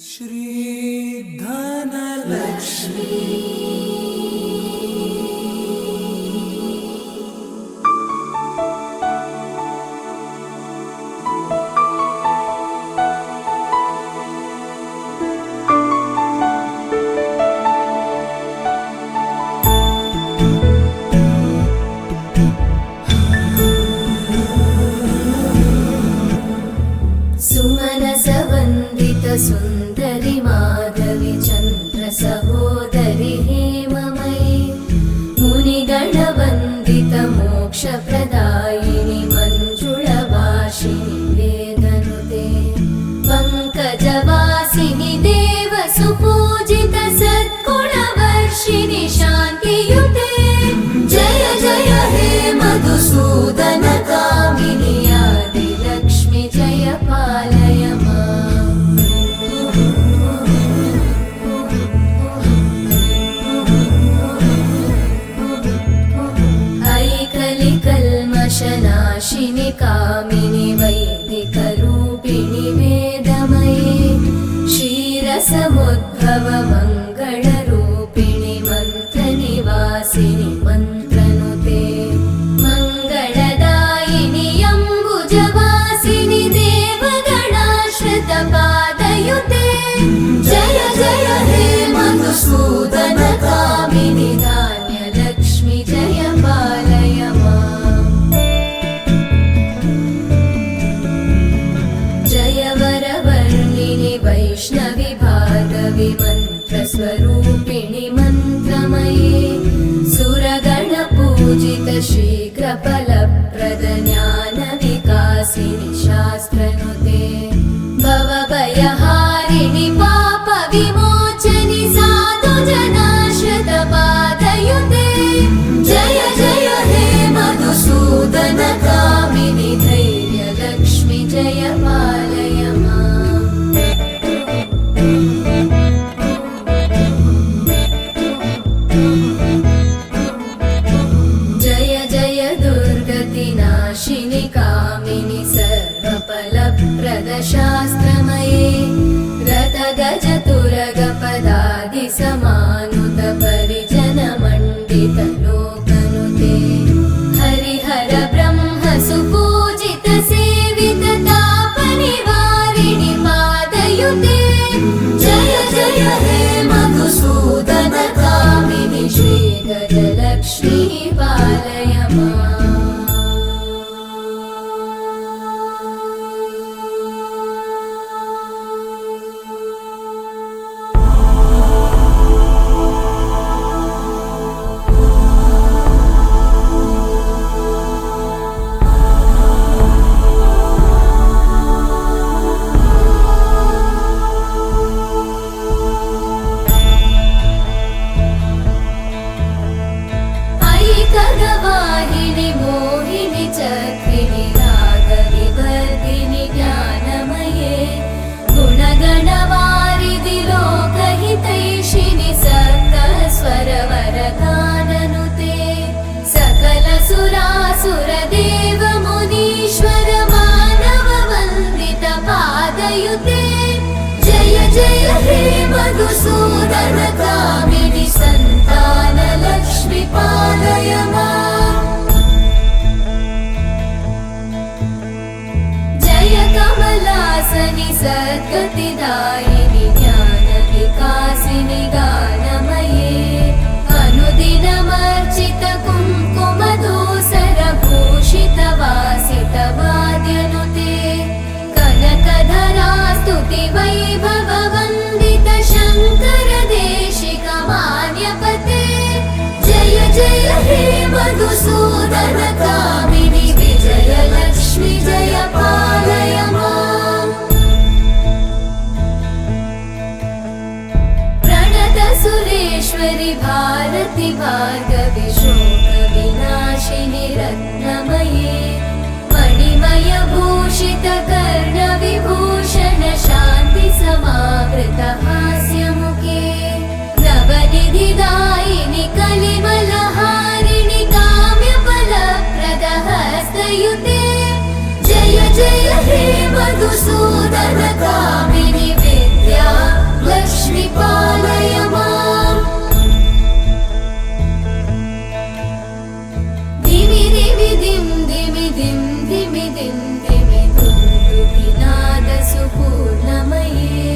श्री धनलक्ष्मी। सुंदरी माधवी चंद्र सहोदरी हेममयी मुनिगणवंदित मोक्ष प्रदायिनी मंजुळभाषिणी वेदनुते पंकजवासिनी देव सुपूजित सद्गुणवर्षिणि शान्तियुते जय जय हे मधुसूदन कामिनी आदिलक्ष्मी जय पालय माम्। कल्मषनाशिनि कामिनि वैदिकरूपिणि वेदमये क्षीरसमुद्भव मङ्गलरूपिणि मन्त्रनिवासिनि मन्त्रनुते मङ्गलदायिनि अम्बुजवासिनि देवगणाश्रितपादयुते जय जय हे मधुसूदन कामिनि धान्यलक्ष्मी जय पालय माम्। वैष्णवी भार्गवी मन्त्रस्वरूपिणि मन्त्रमये सुरगणपूजित शीघ्रफलप्रद ज्ञानविकासिनि शास्त्रनुते भवभयहारिणि पापविमोचनि साधुजनाश्रितपादयुते जय जय हे मधुसूदन कामिनि धैर्यलक्ष्मी जय पालय माम्। जय जय दुर्गतिनाशिनि कामिनि सर्वफलप्रद शास्त्रमये रथगजतुरगपदादि समानुत परिजनमण्डित लोकनुते हरिहर ब्रह्म सुपूजित सेवित तापनिवारिणि पादयुते जय जय हे मधुसूदन कामिनि श्रीगजलक्ष्मी पालय माम्। खगवाहिनि मोहिनि चक्रिणि रागविवर्धिनि ज्ञानमये गुणगणवारिधि लोकहितैषिणि सप्तस्वरवरगाननुते सकल सुरासुर देव मुनीश्वर मानव वन्दित पादयुते जय जय हे मधुसूदन कामिनि संतान लक्ष्मी पालय माम्। जय कमलासनि सद्गतिदायिनि ज्ञानविकासिनि गानमये अनुदिनमर्चित कुङ्कुमधूसर भूषित वासित वाद्यनुते कनकधरा स्तुति वैभव वन्दित शङ्कर देशिक मान्यपते जय जय हे मधुसूदन कामिनि विजयलक्ष्मी जय पालय माम्। प्रणत सुरेश्वरि भारति भार्गवि शोकविनाशिनि रत्नमये मणिमय भूषित कर्णविभूषण शान्ति समावृत हास्यमुखे नवनिधिदायिनि कलिमलहारिणि काम्यफलप्रद हस्तयुते दिं धिमि दुन्दुभिनादसुपूर्णमये